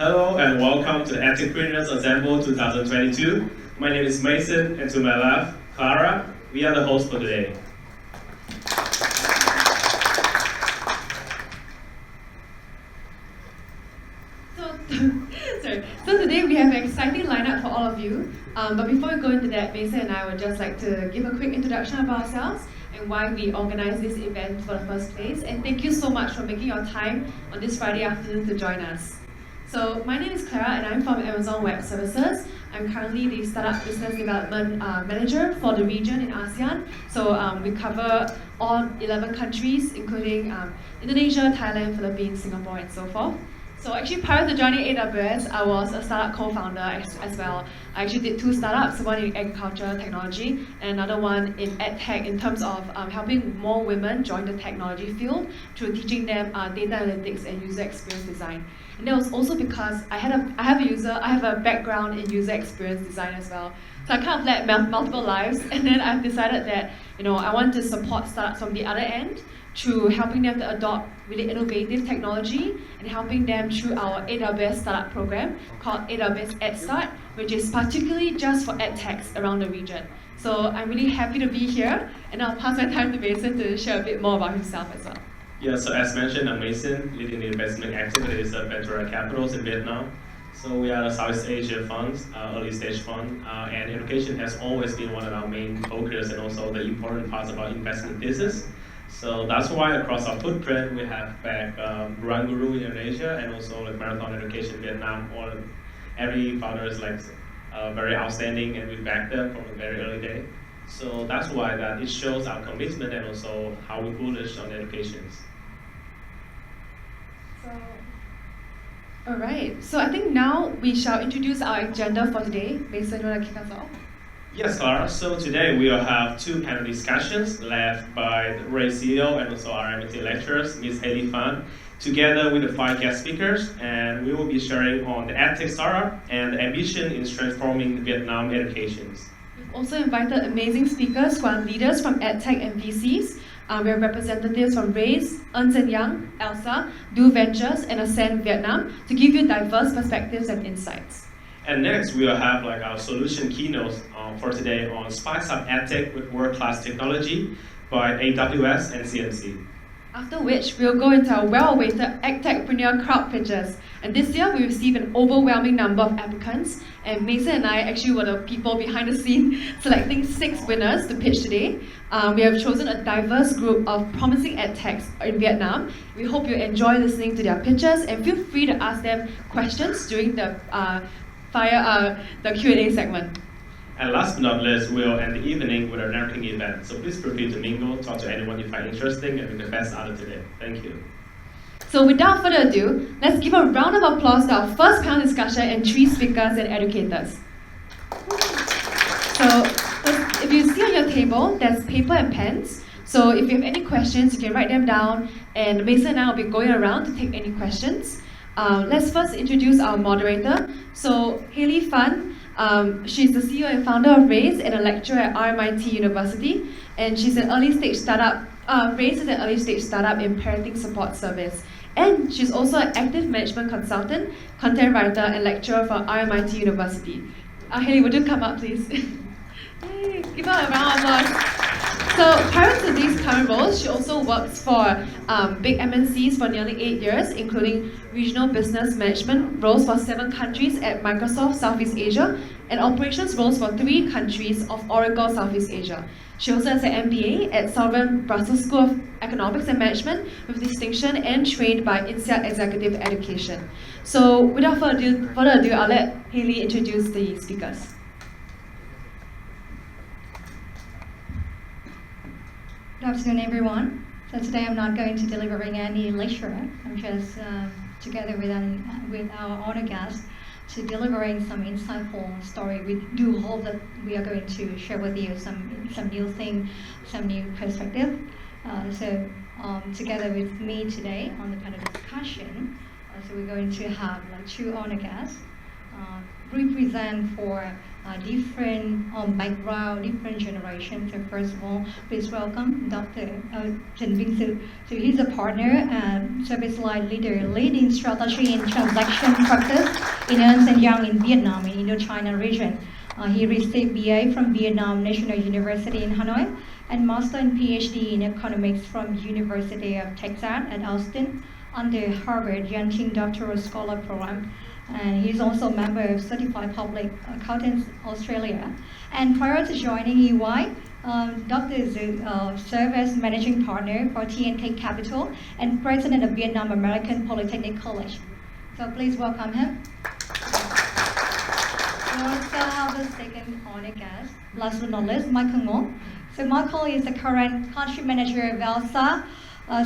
Hello and welcome to the Edtech-preneurs Assemble 2022. My name is Mason and to my left, Clara. We are the hosts for today. So today we have an exciting lineup for all of you. But before we go into that, Mason and I would just like to give a quick introduction of ourselves and why we organized this event for the first place. And thank you so much for making your time on this Friday afternoon to join us. So my name is Clara and I'm from Amazon Web Services. I'm currently the Startup Business Development Manager for the region in ASEAN. So we cover all 11 countries, including Indonesia, Thailand, Philippines, Singapore, and so forth. So actually prior to joining AWS, I was a startup co-founder as well. I actually did 2 startups, one in agriculture technology and another one in EdTech in terms of helping more women join the technology field through teaching them data analytics and user experience design. And that was also because I have a background in user experience design as well. So I kind of led multiple lives, and then I've decided that I want to support startups from the other end through helping them to adopt really innovative technology and helping them through our AWS startup program called AWS EdStart, which is particularly just for EdTechs around the region. So I'm really happy to be here, and I'll pass my time to Mason to share a bit more about himself as well. Yeah, so as mentioned, I'm Mason, leading the investment activities of Ventura Capitals in Vietnam. So we are a Southeast Asia fund, early stage fund, and education has always been one of our main focus and also the important parts of our investment thesis. So that's why across our footprint we have back Run Guru in Indonesia and also like Marathon Education Vietnam. Every founder is like very outstanding and we back them from a very early day. So that's why that it shows our commitment and also how we bullish on education. Alright, so I think now we shall introduce our agenda for today. Mason, you want to kick us off? Yes, Clara. So today we will have 2 panel discussions led by the Ray CEO and also RMIT lecturers, Ms. Haley Phan, together with the 5 guest speakers, and we will be sharing on the EdTech startup and the ambition in transforming Vietnam educations. We've also invited amazing speakers who are leaders from EdTech and VCs. We have representatives from Raise, Ernst & Young, ELSA, Do Ventures, and Ascend Vietnam to give you diverse perspectives and insights. And next, we'll have like our solution keynotes for today on Spice Up EdTech with world-class technology by AWS and CMC. After which, we'll go into our well-awaited Edtech-preneur crowd pitches. And this year, we received an overwhelming number of applicants. And Mason and I actually were the people behind the scene selecting 6 winners to pitch today. We have chosen a diverse group of promising EdTechs in Vietnam. We hope you enjoy listening to their pitches and feel free to ask them questions during the Q&A segment. And last but not least, we'll end the evening with a networking event. So please feel free to mingle, talk to anyone you find interesting, and make the best out of today. Thank you. So without further ado, let's give a round of applause to our first panel discussion and 3 speakers and educators. So if you see on your table, there's paper and pens. So if you have any questions, you can write them down, and Mason and I will be going around to take any questions. Let's first introduce our moderator. So Haley Phan, she's the CEO and founder of Raise and a lecturer at RMIT University, and she's an early stage startup. Raise is an early stage startup in parenting support service, and she's also an active management consultant, content writer, and lecturer for RMIT University. Haley, would you come up, please? Hey, give her a round of applause. So prior to these current roles, she also works for big MNCs for nearly 8 years, including regional business management roles for 7 countries at Microsoft Southeast Asia, and operations roles for 3 countries of Oracle Southeast Asia. She also has an MBA at Sovereign Brussels School of Economics and Management with distinction and trained by INSEAD Executive Education. So without further ado, I'll let Haley introduce the speakers. Good afternoon, everyone. So today I'm not going to delivering any lecture. I'm just together with our honor guest to delivering some insightful story. We do hope that we are going to share with you some new thing, some new perspective. So together with me today on the panel discussion, so we're going to have like 2 honor guests represent for different background, different generations. So first of all, please welcome Dr. Trần Vinh Sự. So he's a partner and service line leader, leading strategy and transaction practice in Ernst & Young in Vietnam, in Indochina region. He received BA from Vietnam National University in Hanoi and Master and PhD in Economics from University of Texas at Austin under Harvard Yanqing Doctoral Scholar Program. And he's also a member of Certified Public Accountants Australia. And prior to joining EY, Dr. Zhu served as managing partner for TNK Capital and president of Vietnam American Polytechnic College. So please welcome him. We also have a second honor guest, last but not least, Michael Ngo. So Michael is the current country manager of ELSA,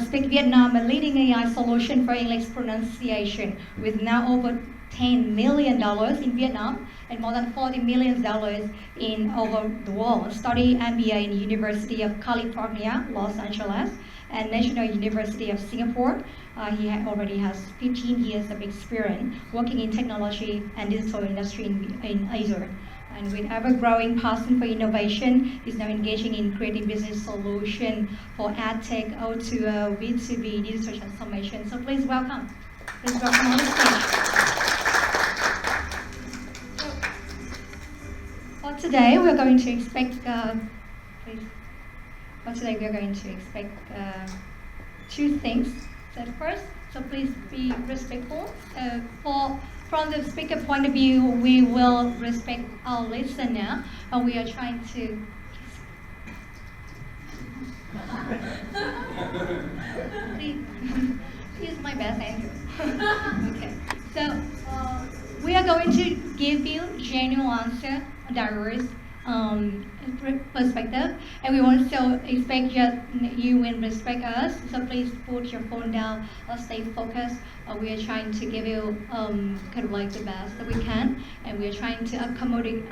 Speak Vietnam, a leading AI solution for English pronunciation, with now over $10 million in Vietnam and more than $40 million in over the world. Studied MBA in University of California, Los Angeles, and National University of Singapore. He already has 15 years of experience working in technology and digital industry in Asia. And with ever-growing passion for innovation, he's now engaging in creating business solutions for EdTech, O2O, B2B, digital transformation. So please welcome. Please welcome on the stage. For today, we're going to expect, two things. So first, so please be respectful. From the speaker point of view, we will respect our listener, and we are trying to. Please, use my best, Andrew. Okay, so we are going to give you genuine answer, diverse perspective, and we also expect you will respect us. So please put your phone down or stay focused. We are trying to give you kind of like the best that we can, and we are trying to accommodate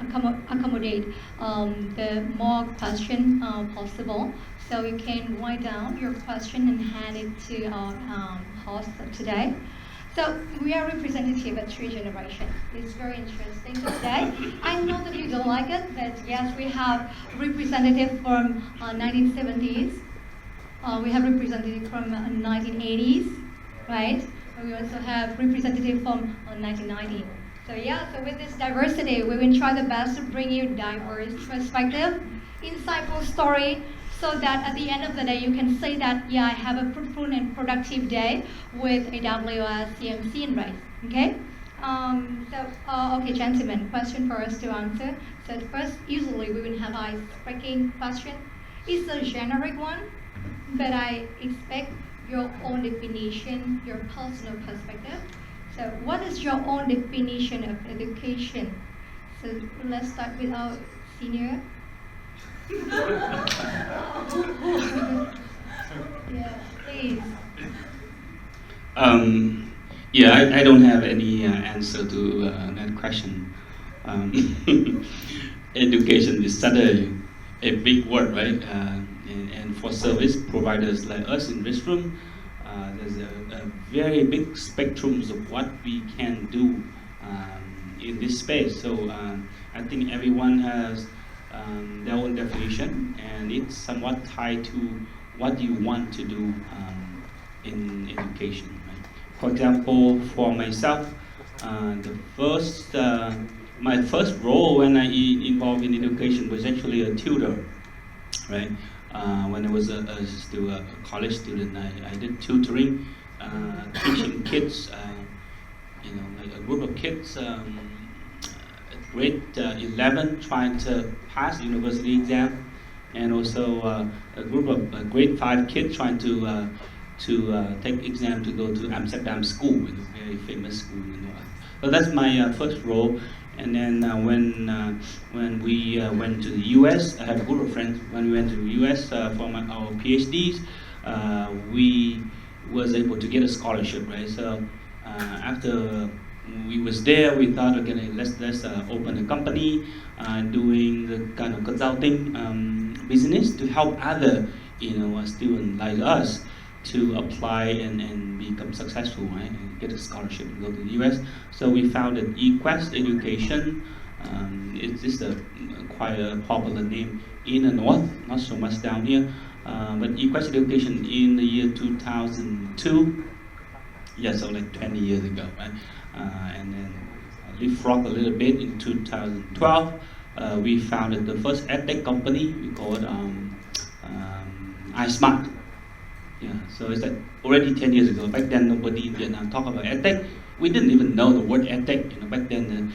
the more question possible. So you can write down your question and hand it to our host of today. So we are representative of three generations. It's very interesting today. I know that you don't like it, but yes, we have representative from 1970s. We have representative from 1980s, right? And we also have representative from 1990. So yeah, so with this diversity, we will try the best to bring you diverse perspective, insightful story, so that at the end of the day, you can say that, yeah, I have a fruitful and productive day with AWS, CMC, and RISE, okay? Okay, gentlemen, question for us to answer. So first, usually we will have a icebreaking question. It's a generic one, but I expect your own definition, your personal perspective. So what is your own definition of education? So let's start with our senior. Yeah, please. I don't have any answer to that question. Education is such a big word, right? And for service providers like us in this room, there's a very big spectrum of what we can do in this space. So I think everyone has their own definition, and it's somewhat tied to what you want to do in education. Right? For example, for myself, my first role when I involved in education was actually a tutor. Right? When I was still a college student, I did tutoring, teaching kids, like a group of kids. Grade 11 trying to pass the university exam, and also a group of grade 5 kids trying to take exam to go to Amsterdam school, a very famous school. So that's my first role. And then when we went to the US, I have a group of friends. When we went to the US for our PhDs, we was able to get a scholarship, right? So after we was there, we thought, okay, let's open a company doing the kind of consulting business to help other students like us to apply and become successful, right? And get a scholarship and go to the US. So we founded eQuest Education It's just quite a popular name in the north, not so much down here. But equestrian education in the year 2002, yeah, so like 20 years ago, right? And then leapfrog a little bit in 2012. We founded the first edtech company. We call it iSmart. Yeah, so it's like already 10 years ago. Back then, nobody in Vietnam talked about edtech. We didn't even know the word edtech. Back then,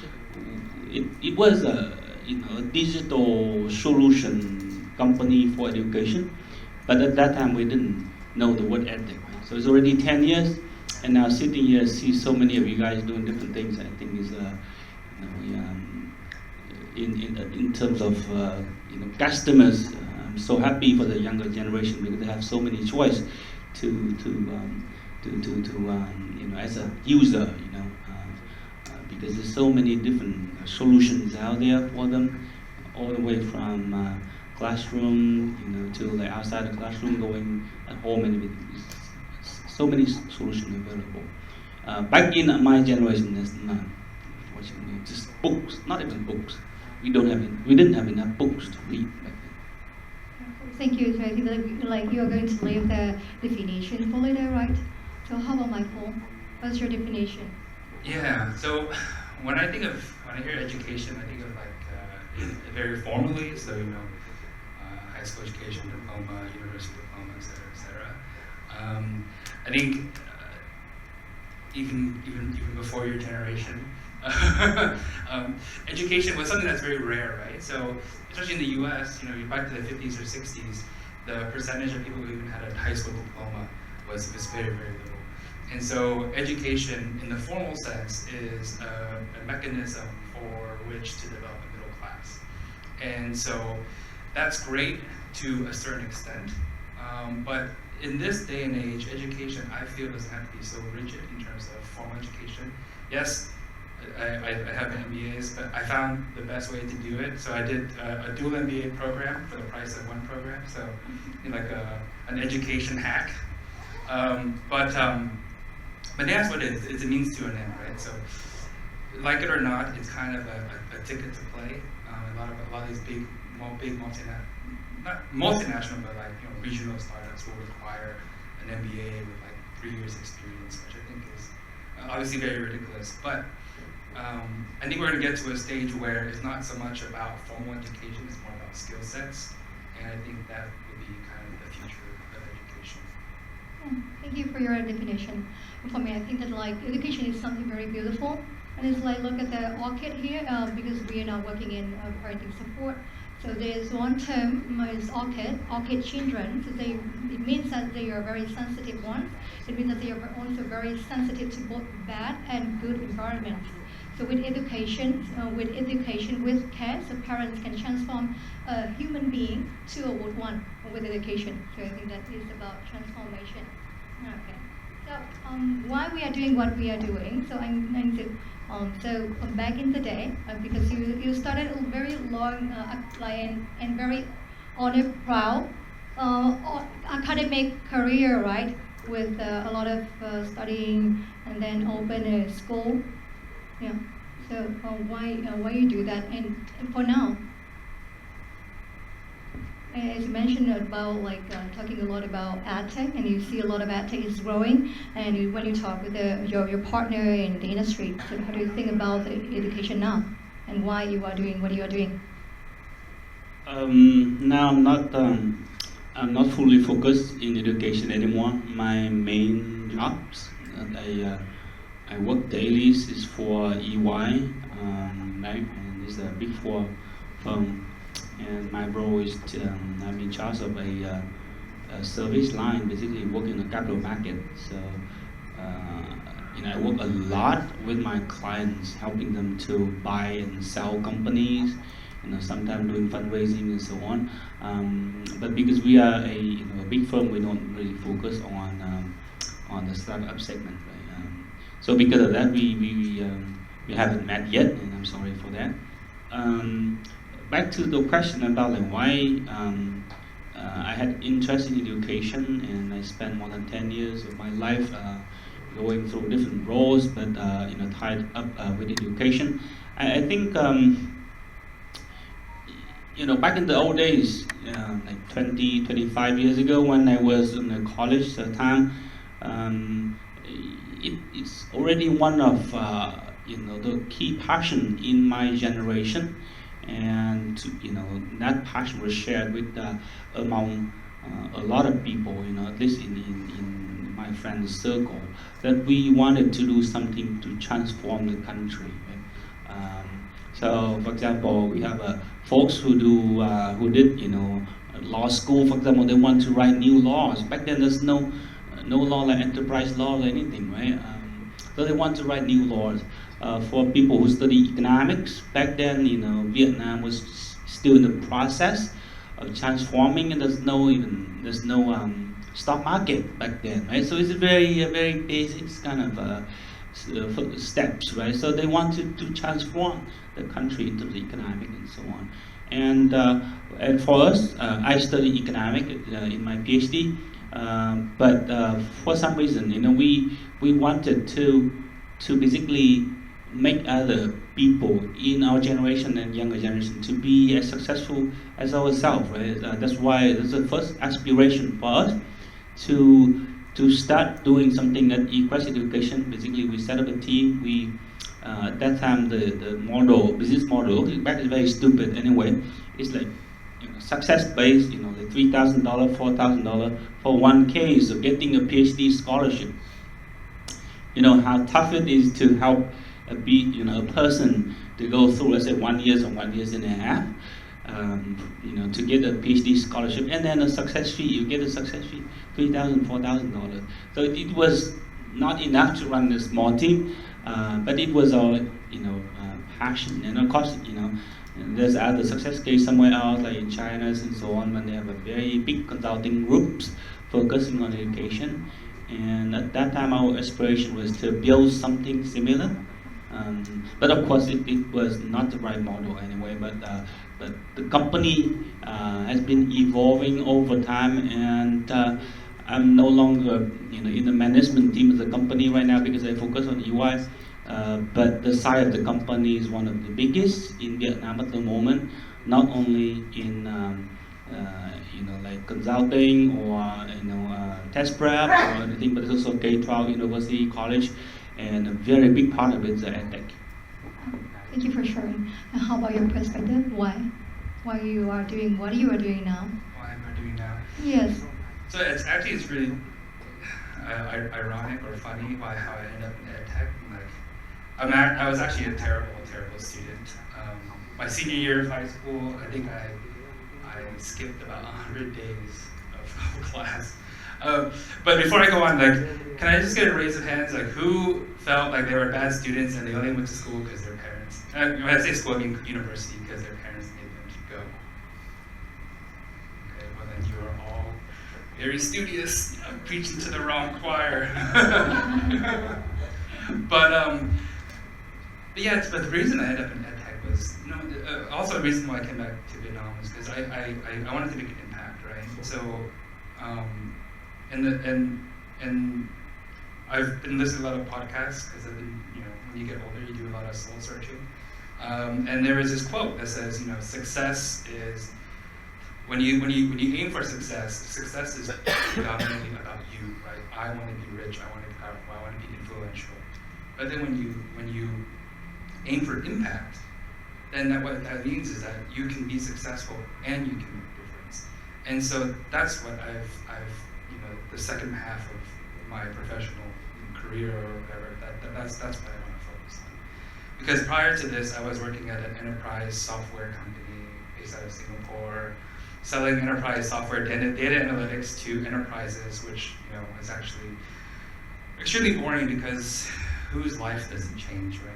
it was a digital solution company for education. But at that time, we didn't know the word edtech. Right? So it's already 10 years, and now sitting here, see so many of you guys doing different things. I think is in terms of customers. I'm so happy for the younger generation because they have so many choice to as a user, because there's so many different solutions out there for them, all the way from classroom, to like outside the classroom, going at home, and so many solutions available. Back in my generation, there's none. Unfortunately, just books, not even books. We didn't have enough books to read back then. Thank you. So I think like you are going to leave the definition for later, right? So how about Michael? What's your definition? Yeah. So when I hear education, I think of like very formally. So high school education, diploma, university diploma, et cetera. I think even before your generation, education was something that's very rare, right? So especially in the U.S., back to the 50s or 60s, the percentage of people who even had a high school diploma was very, very little. And so education, in the formal sense, is a mechanism for which to develop a middle class. And so that's great to a certain extent. But in this day and age, education, I feel, doesn't have to be so rigid in terms of formal education. Yes, I have MBAs, but I found the best way to do it. So I did a dual MBA program for the price of one program. So like an education hack. But that's what it is. It's a means to an end, right? So like it or not, it's kind of a ticket to play. A lot of these big multinational, not multinational, but like regional startups will require an MBA with like 3 years experience, which I think is obviously very ridiculous. But I think we're going to get to a stage where it's not so much about formal education, it's more about skill sets. And I think that would be kind of the future of education. Thank you for your definition. For me, I think that like education is something very beautiful. And it's like, look at the orchid here, because we are now working in parenting support. So there's one term is orchid children. So it means that they are very sensitive ones. It means that they are also very sensitive to both bad and good environments. So with education, with care, so parents can transform a human being to a good one with education. So I think that is about transformation. Okay. So why we are doing what we are doing? So so back in the day, because you started a very long and very honor proud academic career, right? With a lot of studying and then open a school. Yeah. So why you do that? And for now, as you mentioned about talking a lot about Edtech, and you see a lot of Edtech is growing. And when you talk with your partner in the industry, so how do you think about the education now, and why you are doing what you are doing? Now I'm not fully focused in education anymore. My main jobs that I work daily is for EY, right? And it's a Big Four firm. And my role is I'm in charge of a service line, basically working in the capital market. So I work a lot with my clients, helping them to buy and sell companies. Sometimes doing fundraising and so on. But because we are a big firm, we don't really focus on the startup segment. Right? So because of that, we haven't met yet, and I'm sorry for that. Back to the question about why I had interest in education, and I spent more than 10 years of my life going through different roles, but tied up with education. I think back in the old days, like 20, 25 years ago, when I was in the college at the time, it's already one of the key passion in my generation, and that passion was shared with among a lot of people, at least in my friends' circle, that we wanted to do something to transform the country. Right? So, for example, we have folks who did law school. For example, they want to write new laws. Back then, there's no law like enterprise law or anything, right? So they want to write new laws. For people who study economics, back then, Vietnam was still in the process of transforming, and there's no stock market back then, right? So it's a very basic kind of steps, right? So they wanted to transform the country in terms of economic and so on. And for us, I studied economic in my PhD, but for some reason, we wanted to basically make other people in our generation and younger generation to be as successful as ourselves, right? That's why that's the first aspiration for us to start doing something at equality education. Basically, we set up a team. We at that time the business model, back is very stupid anyway. It's like success based, like $3,000, $4,000 for one case of getting a PhD scholarship. How tough it is to help a person to go through, let's say, 1 year or 1 year and a half, to get a PhD scholarship, and then a success fee. You get a success fee, $3,000, $4,000. So it was not enough to run a small team, but it was our, passion. And of course, there's other success case somewhere else, like in China and so on, when they have a very big consulting groups focusing on education. And at that time, our aspiration was to build something similar. But of course, it was not the right model anyway. But the company has been evolving over time, and I'm no longer in the management team of the company right now because I focus on EY. But the size of the company is one of the biggest in Vietnam at the moment, not only in like consulting or test prep or anything, but it's also K-12, university, college, and a very big part of it is Edtech. Thank you for sharing. And how about your perspective? Why you are doing what you are doing now? Why am I doing now? Yes. So it's really ironic or funny how I ended up in EdTech. I was actually a terrible student. My senior year of high school, I think I skipped about 100 days of class. But before I go on, can I just get a raise of hands? Who felt like they were bad students and they only went to school because their parents? When I say school, I mean university, because their parents made them to go. Okay, well then you are all very studious. I'm preaching to the wrong choir. But the reason I ended up in EdTech was, also a reason why I came back to Vietnam was because I wanted to make an impact, right? So, and I've been listening to a lot of podcasts because I've been, when you get older, you do a lot of soul searching. And there is this quote that says, success is when you aim for success is predominantly about you, right? I want to be rich, I want to be powerful, I want to be influential. But then when you aim for impact, then what that means is that you can be successful and you can make a difference. And so that's what I've the second half of my professional career or whatever, that's what I want to focus on. Because prior to this, I was working at an enterprise software company based out of Singapore, selling enterprise software data analytics to enterprises, which is actually extremely boring because whose life doesn't change, right?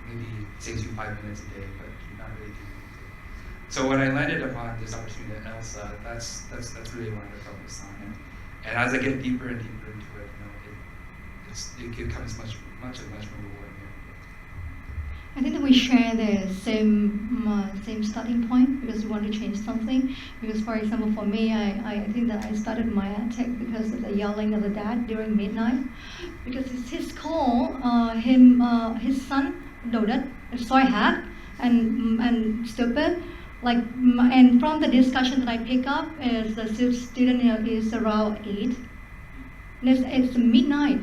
Maybe it saves you 5 minutes a day, but you're not really doing anything. So when I landed upon this opportunity at ELSA, that's really what I focused on. And as I get deeper and deeper into it, it becomes much more rewarding. I think that we share the same starting point because we want to change something. Because, for example, for me, I think that I started my EdTech because of the yelling of the dad during midnight. Because it's his call, his son đồ đất, so hard and stupid. Like, and from the discussion that I pick up is the student is around 8. And it's midnight.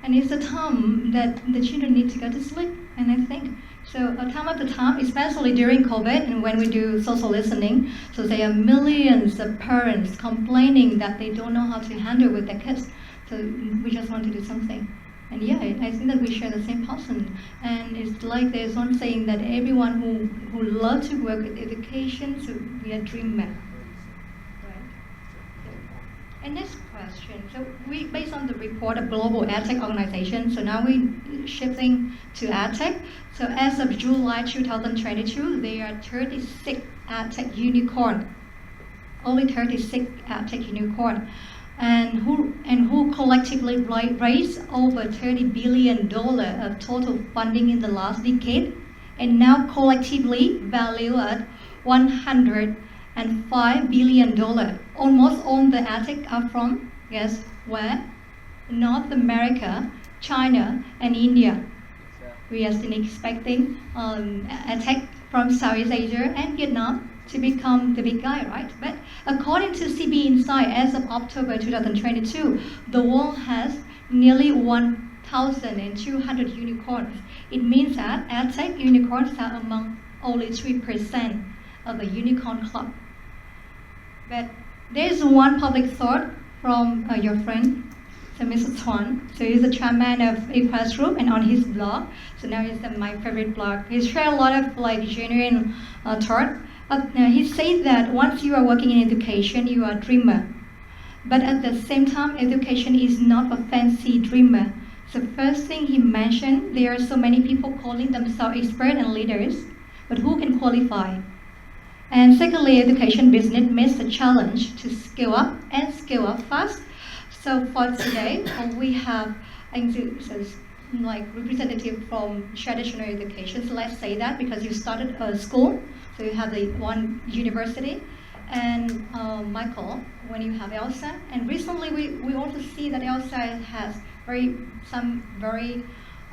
And it's the time that the children need to go to sleep. And I think, so time after time, especially during COVID and when we do social listening, so there are millions of parents complaining that they don't know how to handle with their kids. So we just want to do something. And yeah, I think that we share the same passion. And it's like there's one saying that everyone who loves to work with education, so we are dreamer. Right? And next question. So we, based on the report of Global EdTech Organization, so now we're shifting to EdTech. So as of July 2022, there are 36 EdTech unicorn. Only 36 EdTech unicorn. And who collectively raised over $30 billion of total funding in the last decade, and now collectively valued at $105 billion. Almost all the EdTech are from, guess where? North America, China, and India. We are still expecting EdTech from Southeast Asia and Vietnam to become the big guy, right? But according to CB Insight, as of October 2022, the world has nearly 1,200 unicorns. It means that EdTech unicorns are among only 3% of the unicorn club. But there's one public thought from your friend, so Mr. Tran. So he's the chairman of a classroom, and on his blog, so now it's my favorite blog. He shares a lot of like genuine thought. He said that once you are working in education, you are a dreamer. But at the same time, education is not a fancy dreamer. So first thing he mentioned, there are so many people calling themselves experts and leaders, but who can qualify? And secondly, education business meets a challenge to scale up and scale up fast. So for today, we have like representative from traditional education. So let's say that because you started a school, so you have the one university, and Michael, when you have ELSA, and recently we also see that ELSA has some very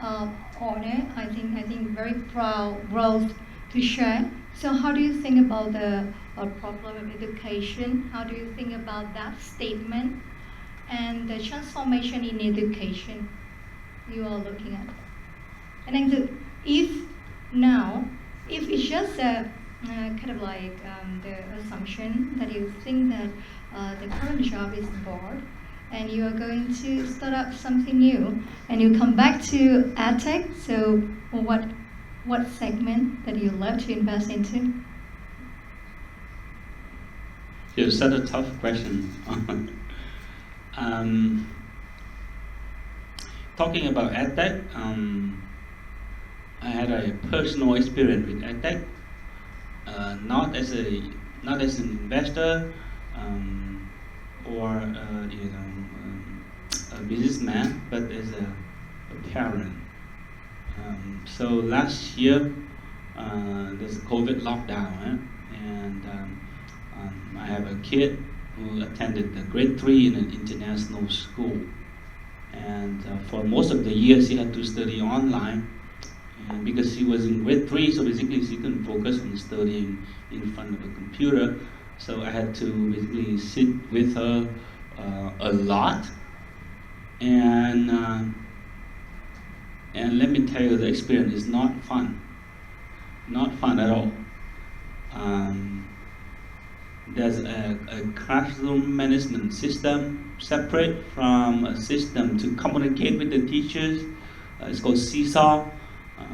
honor, I think very proud growth to share. So how do you think about the problem of education? How do you think about that statement and the transformation in education you are looking at? And then if it's just a kind of like the assumption that you think that the current job is bored and you are going to start up something new and you come back to EdTech, so what segment that you love to invest into? It's such a tough question. Talking about EdTech, I had a personal experience with EdTech, not as an investor or a businessman, but as a parent. So last year, there's a COVID lockdown, and I have a kid who attended the grade 3 in an international school. And for most of the year, she had to study online. And because she was in grade 3, so basically she couldn't focus on studying in front of a computer. So I had to basically sit with her a lot. And let me tell you, the experience is not fun. Not fun at all. There's a classroom management system separate from a system to communicate with the teachers. It's called Seesaw.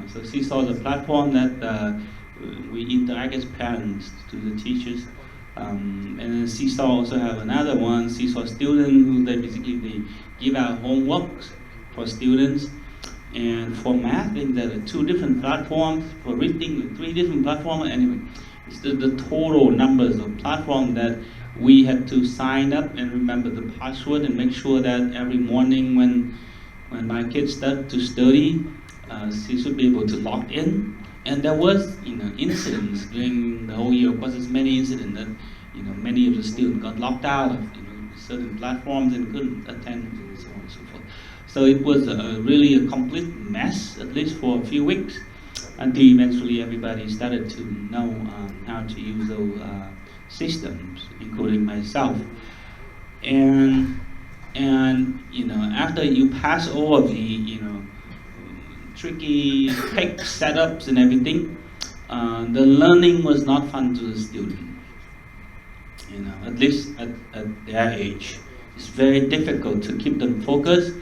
So Seesaw is a platform that we interact as parents to the teachers. And then Seesaw also have another one, Seesaw Student, who they give out homeworks for students. And for math, I think there are 2 different platforms. For reading, 3 different platforms. Anyway, it's the total numbers of platforms that we had to sign up and remember the password and make sure that every morning when my kids start to study, she should be able to log in. And there was, incidents during the whole year. Of course, there's many incidents that, many of the students got locked out of, certain platforms and couldn't attend, and so on and so forth. So it was really a complete mess, at least for a few weeks, until eventually everybody started to know how to use those systems, including myself. And after you pass all of the tricky tech setups and everything, the learning was not fun to the student. At least at their age, it's very difficult to keep them focused.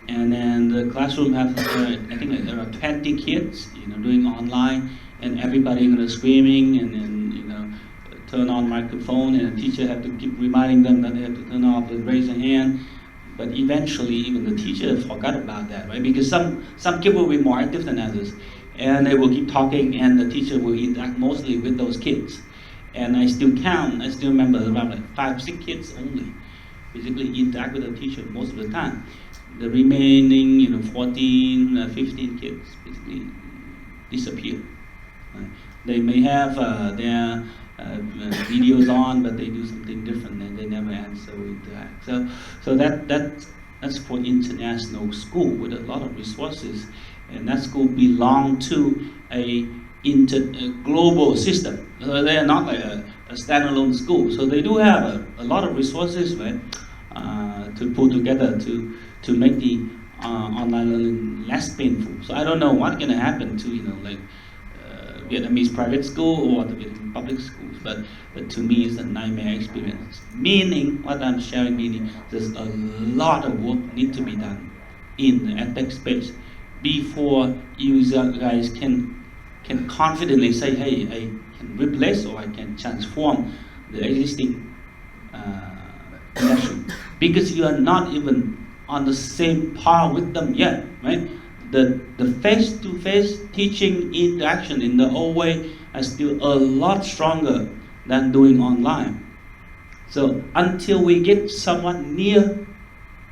And then the classroom has, I think there are 20 kids, doing online, and everybody screaming, and then turn on microphone, and the teacher have to keep reminding them that they have to turn off and raise a hand. But eventually, even the teacher forgot about that, right? Because some kids will be more active than others, and they will keep talking, and the teacher will interact mostly with those kids. And I still remember around like 5-6 kids only basically interact with the teacher most of the time. The remaining 14, 15 kids basically disappear. Right? They may have their videos on, but they do something different, and they never answer or interact. So that's for international school with a lot of resources, and that school belong to a global system. So they are not like a standalone school. So they do have a lot of resources, right, to put together to make the online learning less painful. So I don't know what's going to happen to Vietnamese private school or the Vietnamese public schools, but to me it's a nightmare experience. Meaning, what I'm sharing, meaning there's a lot of work need to be done in the edtech space before you guys can confidently say, hey, I can replace or I can transform the existing industry, because you are not even on the same par with them yet, right? The face-to-face teaching interaction in the old way is still a lot stronger than doing online. So until we get somewhat near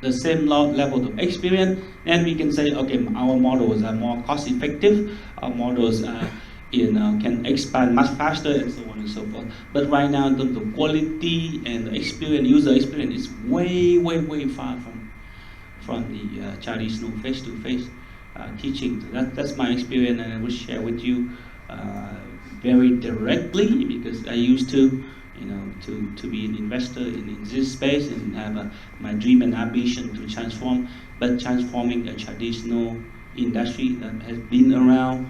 the same level of experience, then we can say, okay, our models are more cost-effective, our models can expand much faster, and so on and so forth. But right now, the quality and the experience, user experience, is way, way, way far from the traditional face-to-face teaching. So that's my experience, and I will share with you very directly, because I used to be an investor in this space and have my dream and ambition to transforming a traditional industry that has been around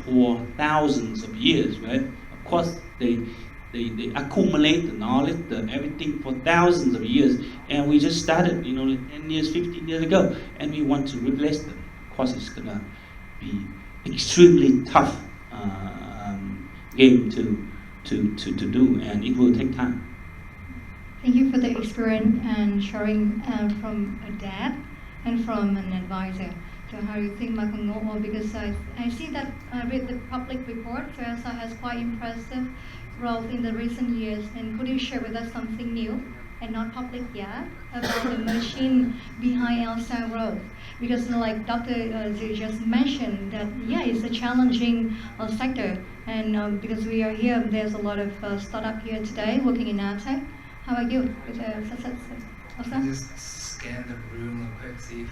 for thousands of years, right? Of course, they accumulate the knowledge, everything for thousands of years, and we just started, 10 years, 15 years ago, and we want to replace them. Of course, it's gonna be extremely tough game to do, and it will take time. Thank you for the experience and sharing from a dad and from an advisor to how you think Makango, because I see that I read the public report, so ELSA has quite impressive growth in the recent years. And could you share with us something new and not public yet about the machine behind ELSA growth? Because like Dr. Zhu just mentioned that, yeah, it's a challenging sector, and because we are here, there's a lot of startup here today working in EdTech. How are you with success? Just scan the room real quick, see if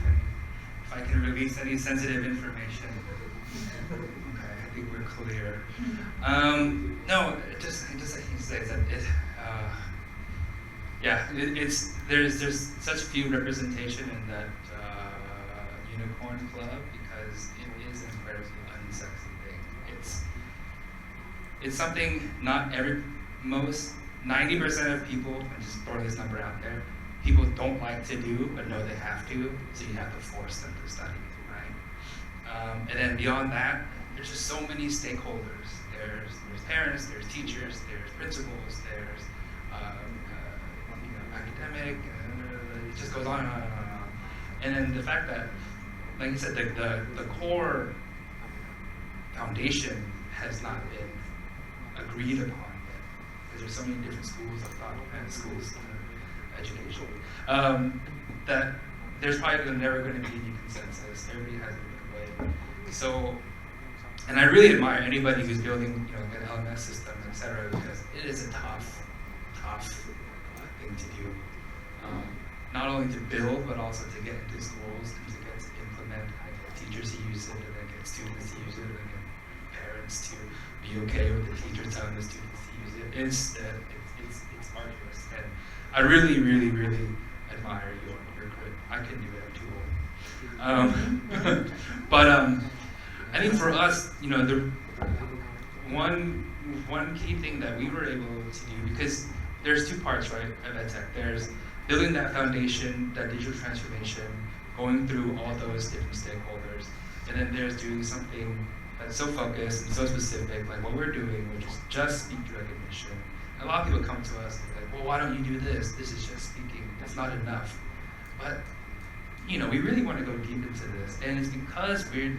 I can release any sensitive information. Okay, I think we're clear. No, just like he says that there's such few representation in that unicorn club, because it is an incredibly unsexy thing. It's something not 90% of people, and just throwing this number out there, people don't like to do, but know they have to, so you have to force them to study, right? And then beyond that, there's just so many stakeholders. There's parents, there's teachers, there's principals, there's academic, it just goes on and on and on and on. And then the fact that, like you said, the core foundation has not been agreed upon yet, because there's so many different schools of thought and schools of education, that there's probably never going to be any consensus. Everybody has a different way. So, and I really admire anybody who's building, an LMS system, etc., because it is a tough thing to do. not only to build, but also to get into schools and to get to implement, and get teachers to use it, and then get students to use it, and then get parents to be okay with the teacher telling the students to use it. It's arduous, and I really, really, really admire your grit. I couldn't do it. I'm too old. But I think for us, you know, the one key thing that we were able to do, because there's two parts, right, of EdTech. There's building that foundation, that digital transformation, going through all those different stakeholders, and then there's doing something that's so focused and so specific, like what we're doing, which is just speech recognition. And a lot of people come to us and like, well, why don't you do this? This is just speaking. That's not enough. But you know, we really want to go deep into this, and it's because we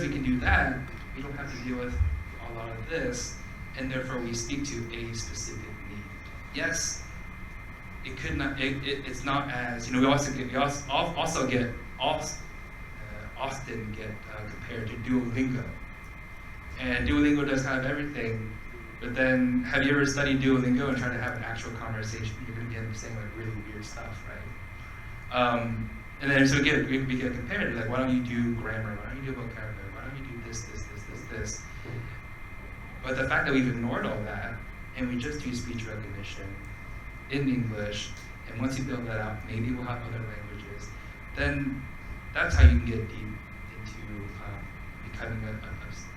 can do that, we don't have to deal with a lot of this, and therefore we speak to a specific need. Yes, it could not. It's not as, you know. We often get compared to Duolingo, and Duolingo does kind of everything. But then, have you ever studied Duolingo and tried to have an actual conversation? You're going to be saying like really weird stuff, right? And then so we get compared, like, why don't you do grammar? Why don't you do vocabulary? Why don't you do this? But the fact that we've ignored all that, and we just do speech recognition in English, and once you build that out, maybe we'll have other languages, then that's how you can get deep into becoming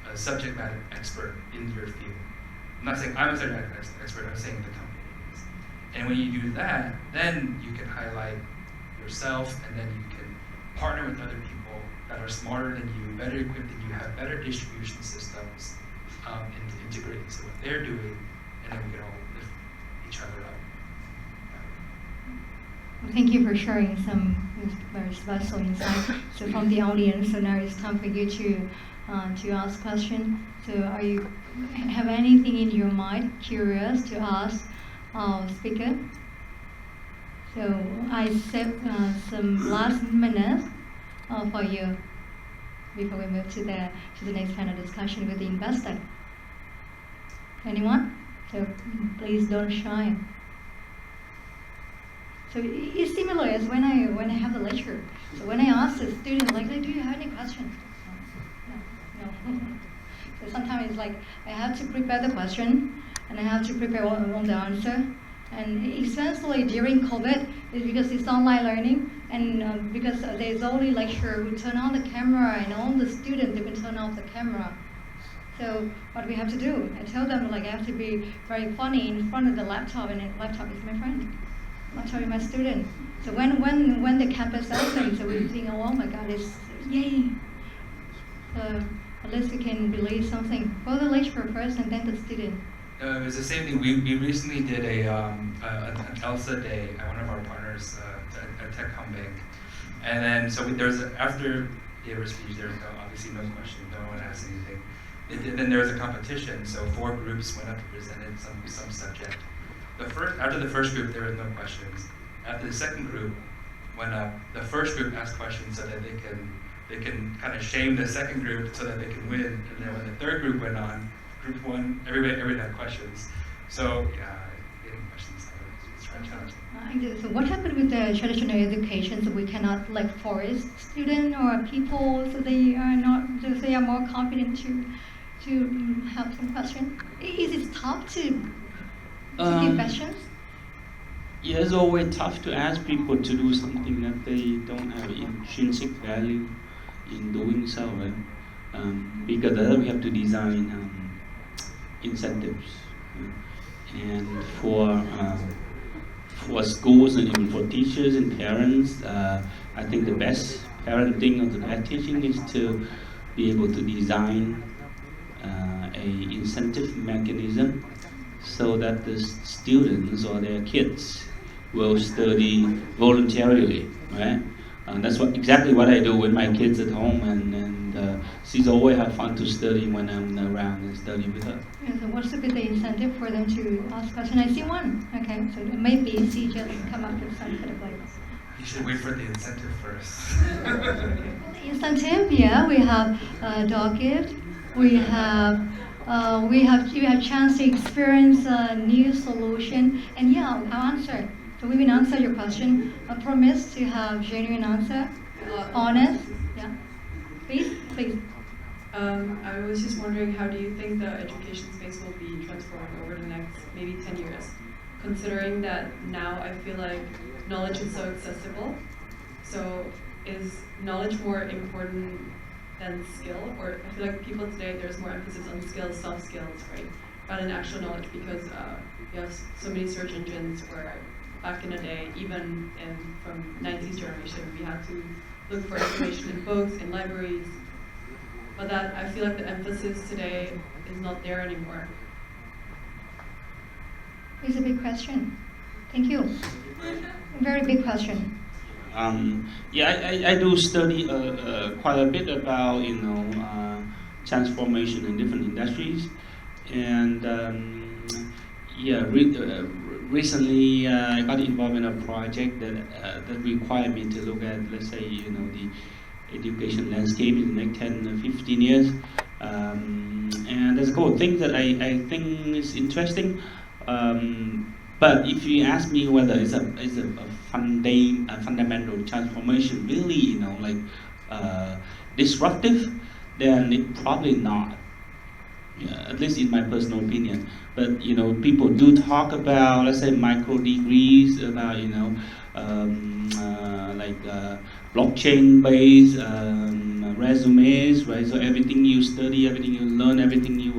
a subject matter expert in your field. I'm not saying I'm a subject matter expert, I'm saying the company is. And when you do that, then you can highlight yourself, and then you can partner with other people that are smarter than you, better equipped than you, have better distribution systems, and to integrate into what they're doing, and then we can all lift each other up. Well, thank you for sharing some very special insights. So from the audience, so now it's time for you to ask questions. So are you have anything in your mind, curious to ask our speaker? So I set some last minutes for you before we move to the next panel discussion with the investor. Anyone? So please don't shy. So it's similar as when I have the lecture. So when I ask the student, like, do you have any questions? No. So sometimes it's like I have to prepare the question, and I have to prepare on the answer. And especially during COVID, it's because it's online learning, and because there's only lecturer who turn on the camera, and all the students they will turn off the camera. So what we have to do? I tell them, like, I have to be very funny in front of the laptop, and the laptop is my friend. Laptop is my student. So when the campus opens, so we think, oh my God, it's yay. So at least we can release something for the lecturer first, and then the student. It was the same thing. We recently did an ELSA day at one of our partners, at Tech Home Bank. And then, so after the ever speech, there was obviously no question, no one asked anything. Then there was a competition, so 4 groups went up and presented some subject. After the first group, there were no questions. After the second group went up, the first group asked questions so that they can kind of shame the second group so that they can win. And then when the third group went on, group 1, everybody had questions. So yeah, getting questions, it's very challenging. So what happened with the traditional education? So we cannot like force students or people so they are more confident to have some questions. Is it tough to give questions? Yeah, it's always tough to ask people to do something that they don't have intrinsic value in doing so, right? Because then we have to design incentives, and for schools and even for teachers and parents, I think the best parenting or the best teaching is to be able to design a incentive mechanism so that the students or their kids will study voluntarily, right? That's exactly what I do with my kids at home, and she's always have fun to study when I'm around and study with her. Yeah, so what's the incentive for them to ask questions? I see one. Okay, so maybe she just come up with some kind of like. You should wait for the incentive first. The incentive, yeah, we have dog gift. We have chance to experience a new solution, and yeah, I'll answer. So So we will answer your question. I promise to have genuine answer, honest. Yeah. Please. I was just wondering, how do you think the education space will be transforming over the next maybe 10 years? Considering that now I feel like knowledge is so accessible, so is knowledge more important than skill? Or I feel like people today, there's more emphasis on skills, soft skills, right? Rather than actual knowledge, because you have so many search engines where back in the day, even from 90s generation, we had to look for information in books, in libraries. But that, I feel like the emphasis today is not there anymore. It's a big question. Thank you. A very big question. I do study quite a bit about transformation in different industries, and recently I got involved in a project that required me to look at, let's say, the education landscape in the next 10 or 15 years, and there's a couple of things that I think is interesting. But if you ask me whether it's a fundamental transformation, really, disruptive, then it probably not. Yeah, at least in my personal opinion. But people do talk about, let's say, micro degrees, about blockchain-based resumes, right? So everything you study, everything you learn, everything you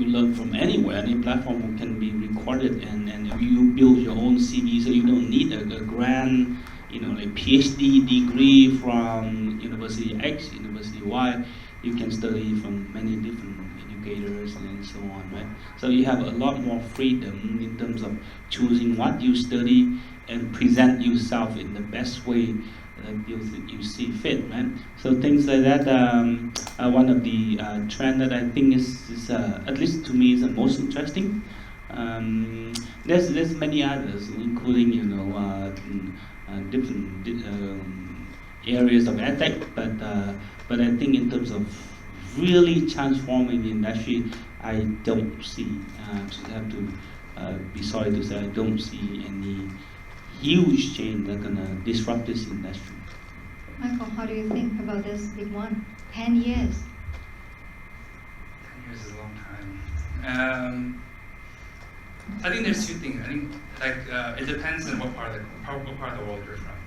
learn from anywhere. Any platform can be recorded, and you build your own CV, so you don't need a grand, PhD degree from University X, University Y. You can study from many different educators and so on, right? So you have a lot more freedom in terms of choosing what you study and present yourself in the best way that you see fit, right? So things like that. One of the trend that I think is at least to me, is the most interesting. There's many others, including different areas of edtech, but I think in terms of really transforming the industry, I don't see. I have to be sorry to say, I don't see any huge change that's gonna disrupt this industry. Michael, how do you think about this big one? 10 years. 10 years is a long time. I think there's two things. I think it depends on what part of the world you're from.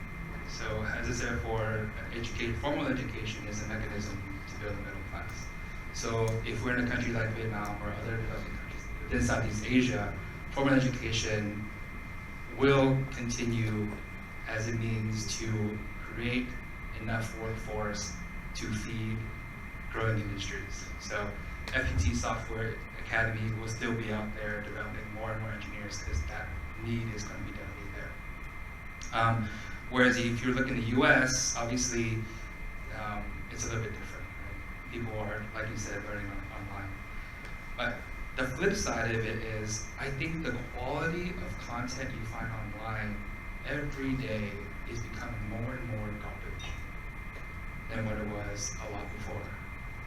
So as I said before, formal education is a mechanism to build a middle class. So if we're in a country like Vietnam or other developing countries within Southeast Asia, formal education will continue as it means to create enough workforce to feed growing industries. So FPT Software Academy will still be out there developing more and more engineers, because that need is going to be definitely there. Whereas if you look in the US, obviously it's a little bit different. Right? People are, like you said, learning online. But the flip side of it is, I think the quality of content you find online every day is becoming more and more garbage than what it was a lot before.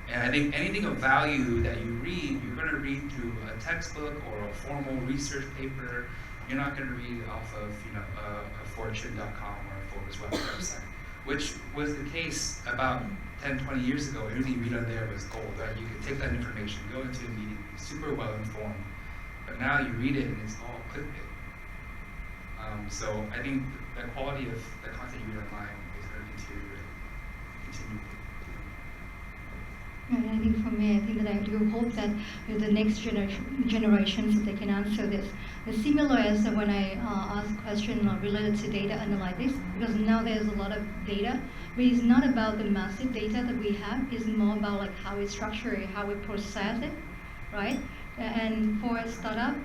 And I think anything of value that you read, you're going to read through a textbook or a formal research paper. You're not going to read off of a Fortune.com or a Forbes website, which was the case about 10, 20 years ago. Everything you read on there was gold, right? You could take that information, go into a meeting, be super well informed. But now you read it and it's all clickbait. So I think the quality of the content you read online is going to continue. And I think for me, I think that I do hope that the next generations, they can answer this. It's similar as when I asked a question related to data analytics, because now there's a lot of data, but it's not about the massive data that we have. It's more about like how we structure it, how we process it, right? And for a startup,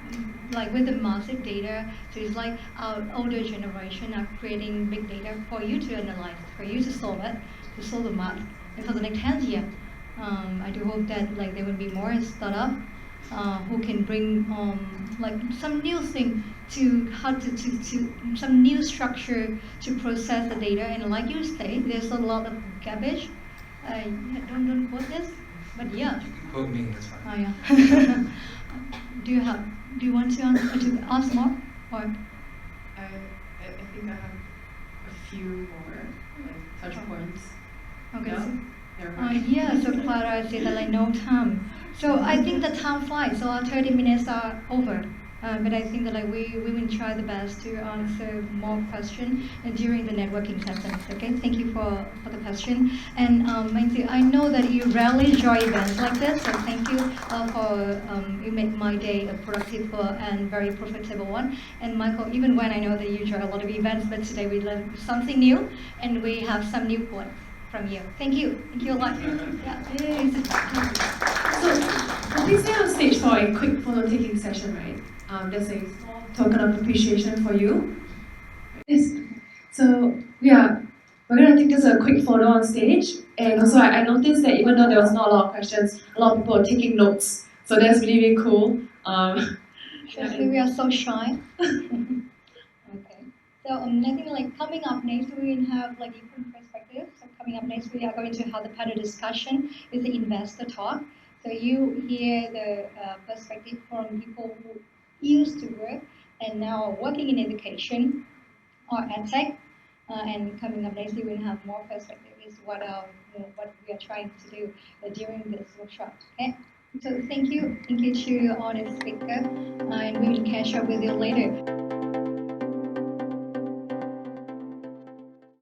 like with the massive data, so it's like our older generation are creating big data for you to analyze, for you to solve it, to solve the math. And for the next 10 years, I do hope that like there will be more startup who can bring like some new thing to how to some new structure to process the data. And like you say, there's a lot of garbage. Don't quote this. But yeah. You can quote me, that's fine. Oh yeah. Do you want to ask more? Or I think I have a few more like touch points. okay. No? So, Never mind. yeah, so Clara said that like no time. So I think the time flies. So our 30 minutes are over. But I think that like we will try the best to answer more questions during the networking sessions. Okay, thank you for the question. And Mainzi, I know that you rarely join events like this, so thank you for you make my day a productive and very profitable one. And Michael, even when I know that you join a lot of events, but today we learned something new and we have some new points from you. Thank you. Thank you a lot. Yeah. So please stay on stage for a quick photo taking session, right? There's a small token of appreciation for you. Yes. So we're gonna take just a quick photo on stage. And also I noticed that even though there was not a lot of questions, a lot of people are taking notes. So that's really, really cool. Especially we are so shy. Okay. So I think like coming up next we will have like different perspectives. So coming up next we are going to have the panel discussion with the investor talk. So you hear the perspective from people who used to work and now are working in education or edtech. And coming up next we will have more perspective is what we are trying to do during this workshop. Okay. So thank you to all the speakers, and we will catch up with you later.